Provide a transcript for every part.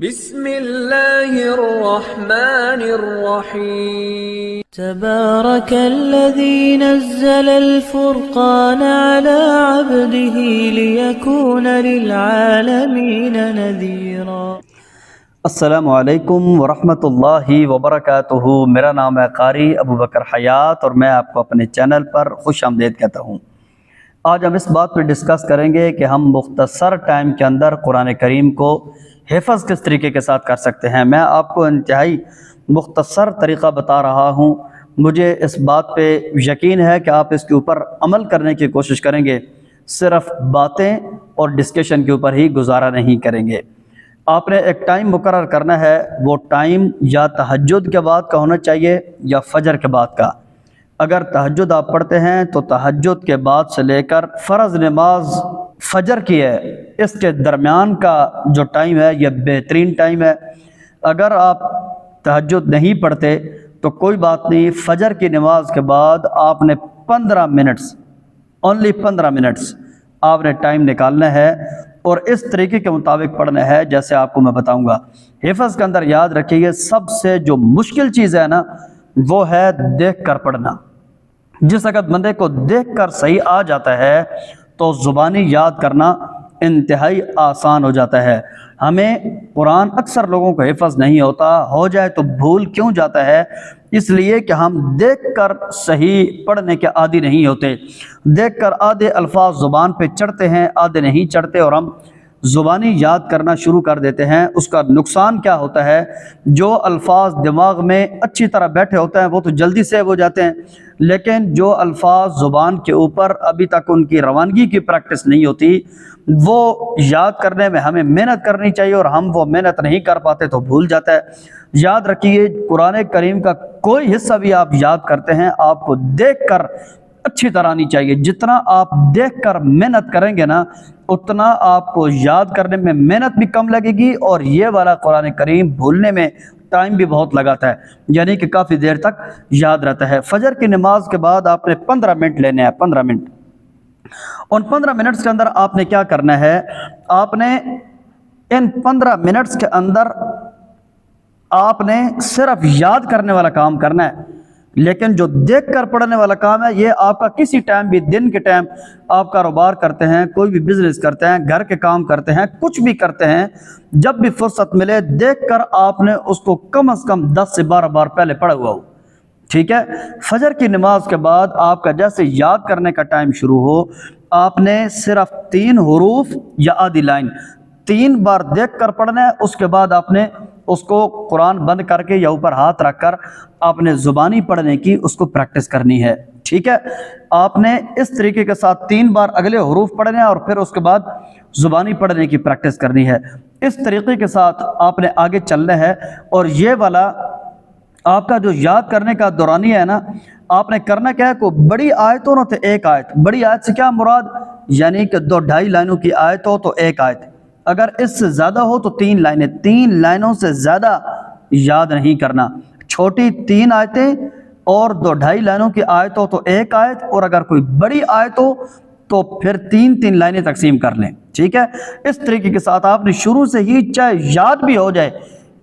بسم اللہ الرحمن الرحیم تبارك الذي نزل الفرقان على عبده ليكون للعالمين نذيرا۔ السلام علیکم ورحمۃ اللہ وبرکاتہ۔ میرا نام ہے قاری ابو بکر حیات اور میں آپ کو اپنے چینل پر خوش آمدید کہتا ہوں۔ آج ہم اس بات پہ ڈسکس کریں گے کہ ہم مختصر ٹائم کے اندر قرآن کریم کو حفظ کس طریقے کے ساتھ کر سکتے ہیں۔ میں آپ کو انتہائی مختصر طریقہ بتا رہا ہوں، مجھے اس بات پہ یقین ہے کہ آپ اس کے اوپر عمل کرنے کی کوشش کریں گے، صرف باتیں اور ڈسکشن کے اوپر ہی گزارا نہیں کریں گے۔ آپ نے ایک ٹائم مقرر کرنا ہے، وہ ٹائم یا تہجد کے بعد کا ہونا چاہیے یا فجر کے بعد کا۔ اگر تہجد آپ پڑھتے ہیں تو تہجد کے بعد سے لے کر فرض نماز فجر کی ہے، اس کے درمیان کا جو ٹائم ہے یہ بہترین ٹائم ہے۔ اگر آپ تہجد نہیں پڑھتے تو کوئی بات نہیں، فجر کی نماز کے بعد آپ نے 15 منٹس، اونلی 15 منٹس آپ نے ٹائم نکالنا ہے اور اس طریقے کے مطابق پڑھنا ہے جیسے آپ کو میں بتاؤں گا۔ حفظ کے اندر یاد رکھیے، سب سے جو مشکل چیز ہے نا وہ ہے دیکھ کر پڑھنا۔ جس وقت بندے کو دیکھ کر صحیح آ جاتا ہے تو زبانی یاد کرنا انتہائی آسان ہو جاتا ہے۔ ہمیں قرآن اکثر لوگوں کو حفظ نہیں ہوتا، ہو جائے تو بھول کیوں جاتا ہے؟ اس لیے کہ ہم دیکھ کر صحیح پڑھنے کے عادی نہیں ہوتے۔ دیکھ کر آدھے الفاظ زبان پہ چڑھتے ہیں، آدھے نہیں چڑھتے، اور ہم زبانی یاد کرنا شروع کر دیتے ہیں۔ اس کا نقصان کیا ہوتا ہے؟ جو الفاظ دماغ میں اچھی طرح بیٹھے ہوتے ہیں وہ تو جلدی سیو ہو جاتے ہیں، لیکن جو الفاظ زبان کے اوپر ابھی تک ان کی روانگی کی پریکٹس نہیں ہوتی، وہ یاد کرنے میں ہمیں محنت کرنی چاہیے، اور ہم وہ محنت نہیں کر پاتے تو بھول جاتا ہے۔ یاد رکھیے، قرآن کریم کا کوئی حصہ بھی آپ یاد کرتے ہیں آپ کو دیکھ کر اچھی طرح آنی چاہیے۔ جتنا آپ دیکھ کر محنت کریں گے نا، اتنا آپ کو یاد کرنے میں محنت بھی کم لگے گی، اور یہ والا قرآن کریم بھولنے میں ٹائم بھی بہت لگاتا ہے، یعنی کہ کافی دیر تک یاد رہتا ہے۔ فجر کی نماز کے بعد آپ نے 15 منٹ لینے ہیں، 15 منٹ۔ ان 15 منٹس کے اندر آپ نے کیا کرنا ہے؟ آپ نے ان 15 منٹس کے اندر آپ نے صرف یاد کرنے والا کام کرنا ہے، لیکن جو دیکھ کر پڑھنے والا کام ہے یہ آپ کا کسی ٹائم بھی، دن کے ٹائم آپ کاروبار کرتے ہیں، کوئی بھی بزنس کرتے ہیں، گھر کے کام کرتے ہیں، کچھ بھی کرتے ہیں، جب بھی فرصت ملے دیکھ کر آپ نے اس کو کم از کم 10 سے 12 بار پہلے پڑھا ہوا ہو، ٹھیک ہے؟ فجر کی نماز کے بعد آپ کا جیسے یاد کرنے کا ٹائم شروع ہو، آپ نے صرف 3 حروف یا آدھی لائن 3 بار دیکھ کر پڑھنا ہے۔ اس کے بعد آپ نے اس کو قرآن بند کر کے یا اوپر ہاتھ رکھ کر آپ نے زبانی پڑھنے کی اس کو پریکٹس کرنی ہے، ٹھیک ہے؟ آپ نے اس طریقے کے ساتھ 3 بار اگلے حروف پڑھنے ہیں اور پھر اس کے بعد زبانی پڑھنے کی پریکٹس کرنی ہے۔ اس طریقے کے ساتھ آپ نے آگے چلنا ہے، اور یہ والا آپ کا جو یاد کرنے کا دورانیہ ہے نا، آپ نے کرنا کیا ہے؟ کوئی بڑی آیت ہو نا تو ایک آیت، بڑی آیت سے کیا مراد؟ یعنی کہ 2-2.5 لائنوں کی آیت ہو تو ایک آیت، اگر اس سے زیادہ ہو تو 3 لائنیں، 3 لائنوں سے زیادہ یاد نہیں کرنا۔ چھوٹی 3 آیتیں اور 2-2.5 لائنوں کی آیت ہو تو ایک آیت، اور اگر کوئی بڑی آیت ہو تو پھر 3 لائنیں تقسیم کر لیں، ٹھیک ہے؟ اس طریقے کے ساتھ آپ نے شروع سے ہی، چاہے یاد بھی ہو جائے،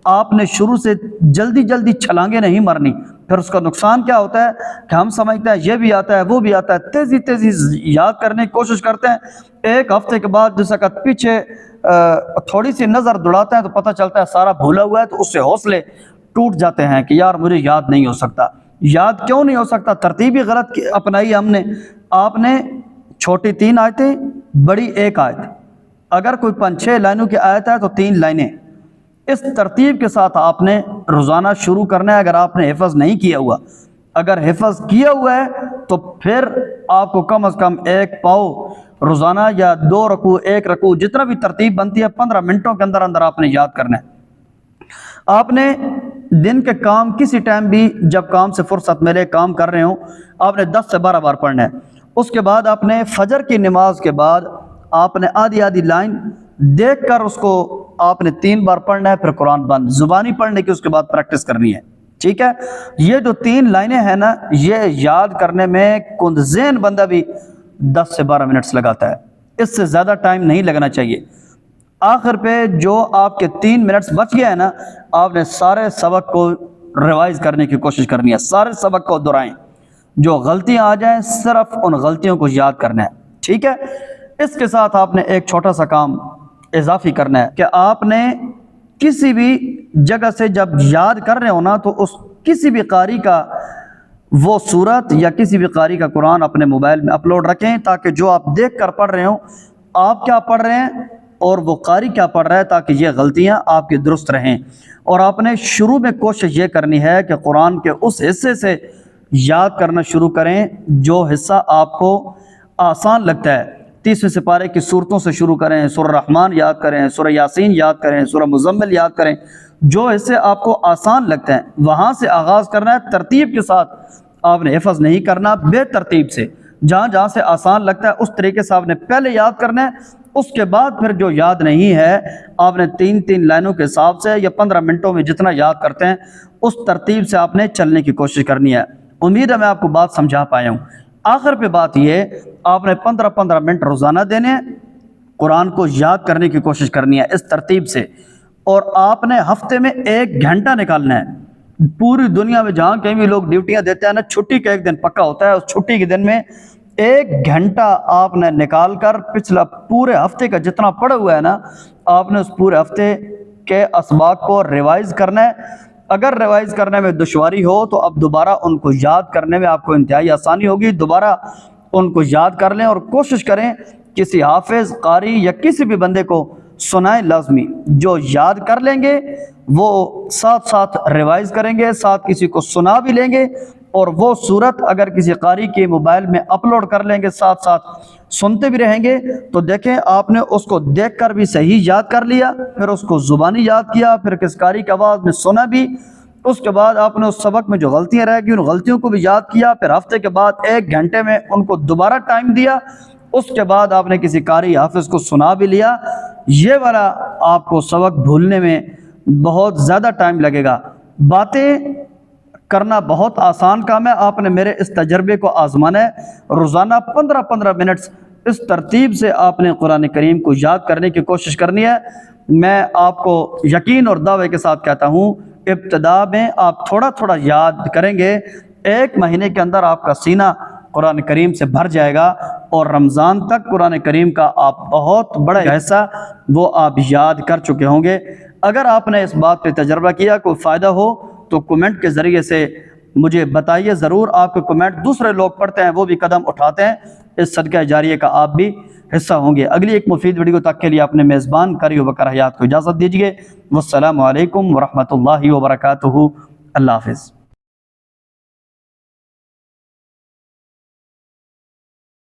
آپ نے شروع سے جلدی چھلانگیں نہیں مرنی۔ پھر اس کا نقصان کیا ہوتا ہے کہ ہم سمجھتے ہیں یہ بھی آتا ہے وہ بھی آتا ہے، تیزی یاد کرنے کی کوشش کرتے ہیں، ایک ہفتے کے بعد جس وقت پیچھے تھوڑی سی نظر دوڑاتے ہیں تو پتہ چلتا ہے سارا بھولا ہوا ہے، تو اس سے حوصلے ٹوٹ جاتے ہیں کہ یار مجھے یاد نہیں ہو سکتا۔ یاد کیوں نہیں ہو سکتا؟ ترتیب ہی غلط اپنائی ہم نے۔ آپ نے چھوٹی 3 آیتیں، بڑی ایک آیت، اگر کوئی 5-6 لائنوں کی آیت ہے تو 3 لائنیں، اس ترتیب کے ساتھ آپ نے روزانہ شروع کرنا ہے۔ اگر آپ نے حفظ نہیں کیا ہوا، اگر حفظ کیا ہوا ہے تو پھر آپ کو کم از کم 1 پاؤ روزانہ یا 2 رکوع 1 رکوع جتنا بھی ترتیب بنتی ہے 15 منٹوں کے اندر اندر آپ نے یاد کرنا ہے۔ آپ نے دن کے کام کسی ٹائم بھی، جب کام سے فرصت ملے، کام کر رہے ہوں، آپ نے 10 سے 12 بار پڑھنا ہے۔ اس کے بعد آپ نے فجر کی نماز کے بعد آپ نے آدھی لائن دیکھ کر اس کو آپ نے 3 بار پڑھنا ہے، پھر قرآن بند، زبانی پڑھنے کی اس کے بعد پریکٹس کرنی ہے، ٹھیک ہے؟ یہ جو 3 لائنیں ہیں نا، یہ یاد کرنے میں کند ذہن بندہ بھی 10 سے 12 منٹس لگاتا ہے، اس سے زیادہ ٹائم نہیں لگنا چاہیے۔ آخر پہ جو آپ کے 3 منٹس بچ گیا ہے نا، آپ نے سارے سبق کو ریوائز کرنے کی کوشش کرنی ہے، سارے سبق کو دہرائیں، جو غلطیاں آ جائیں صرف ان غلطیوں کو یاد کرنا ہے، ٹھیک ہے۔ اس کے ساتھ آپ نے ایک چھوٹا سا کام اضافی کرنا ہے کہ آپ نے کسی بھی جگہ سے جب یاد کر رہے ہو نا، تو اس کسی بھی قاری کا وہ صورت یا کسی بھی قاری کا قرآن اپنے موبائل میں اپلوڈ رکھیں، تاکہ جو آپ دیکھ کر پڑھ رہے ہوں آپ کیا پڑھ رہے ہیں اور وہ قاری کیا پڑھ رہا ہے، تاکہ یہ غلطیاں آپ کی درست رہیں۔ اور آپ نے شروع میں کوشش یہ کرنی ہے کہ قرآن کے اس حصے سے یاد کرنا شروع کریں جو حصہ آپ کو آسان لگتا ہے۔ 30ویں سپارے کی صورتوں سے شروع کریں، سورہ رحمان یاد کریں، سورہ یاسین یاد کریں، سورہ مزمل یاد کریں، جو حصے آپ کو آسان لگتے ہیں وہاں سے آغاز کرنا ہے۔ ترتیب کے ساتھ آپ نے حفظ نہیں کرنا، بے ترتیب سے جہاں جہاں سے آسان لگتا ہے اس طریقے سے آپ نے پہلے یاد کرنا ہے۔ اس کے بعد پھر جو یاد نہیں ہے آپ نے 3 لائنوں کے حساب سے یا 15 منٹوں میں جتنا یاد کرتے ہیں اس ترتیب سے آپ نے چلنے کی کوشش کرنی ہے۔ امید ہے میں آپ کو بات سمجھا پایا ہوں۔ آخر پہ بات یہ، آپ نے 15 منٹ روزانہ دینے ہیں، قرآن کو یاد کرنے کی کوشش کرنی ہے اس ترتیب سے، اور آپ نے ہفتے میں 1 گھنٹہ نکالنا ہے۔ پوری دنیا میں جہاں کہیں بھی لوگ ڈیوٹیاں دیتے ہیں نا، چھٹی کا ایک دن پکا ہوتا ہے، اس چھٹی کے دن میں 1 گھنٹہ آپ نے نکال کر پچھلا پورے ہفتے کا جتنا پڑھا ہوا ہے نا، آپ نے اس پورے ہفتے کے اسباق کو ریوائز کرنا ہے۔ اگر ریوائز کرنے میں دشواری ہو تو اب دوبارہ ان کو یاد کرنے میں آپ کو انتہائی آسانی ہوگی، دوبارہ ان کو یاد کر لیں اور کوشش کریں کسی حافظ، قاری یا کسی بھی بندے کو سنائیں لازمی۔ جو یاد کر لیں گے وہ ساتھ ساتھ ریوائز کریں گے، ساتھ کسی کو سنا بھی لیں گے، اور وہ صورت اگر کسی قاری کے موبائل میں اپلوڈ کر لیں گے ساتھ ساتھ سنتے بھی رہیں گے، تو دیکھیں آپ نے اس کو دیکھ کر بھی صحیح یاد کر لیا، پھر اس کو زبانی یاد کیا، پھر کس قاری کی آواز میں سنا بھی، اس کے بعد آپ نے اس سبق میں جو غلطیاں رہ گئی ان غلطیوں کو بھی یاد کیا، پھر ہفتے کے بعد 1 گھنٹے میں ان کو دوبارہ ٹائم دیا، اس کے بعد آپ نے کسی قاری حافظ کو سنا بھی لیا۔ یہ والا آپ کو سبق بھولنے میں بہت زیادہ ٹائم لگے گا۔ باتیں کرنا بہت آسان کام ہے، آپ نے میرے اس تجربے کو آزمانا ہے۔ روزانہ 15 منٹس اس ترتیب سے آپ نے قرآن کریم کو یاد کرنے کی کوشش کرنی ہے۔ میں آپ کو یقین اور دعوے کے ساتھ کہتا ہوں، ابتدا میں آپ تھوڑا تھوڑا یاد کریں گے، 1 مہینے کے اندر آپ کا سینہ قرآن کریم سے بھر جائے گا، اور رمضان تک قرآن کریم کا آپ بہت بڑا حصہ وہ آپ یاد کر چکے ہوں گے۔ اگر آپ نے اس بات پہ تجربہ کیا، کوئی فائدہ ہو تو کمنٹ کے ذریعے سے مجھے بتائیے ضرور۔ آپ کے کمنٹ دوسرے لوگ پڑھتے ہیں، وہ بھی قدم اٹھاتے ہیں، اس صدقہ جاریہ کا آپ بھی حصہ ہوں گے۔ اگلی ایک مفید ویڈیو تک کے لیے اپنے میزبان قاری ابوبکر حیات کو اجازت دیجیے۔ والسلام علیکم ورحمۃ اللہ وبرکاتہ۔ اللہ حافظ۔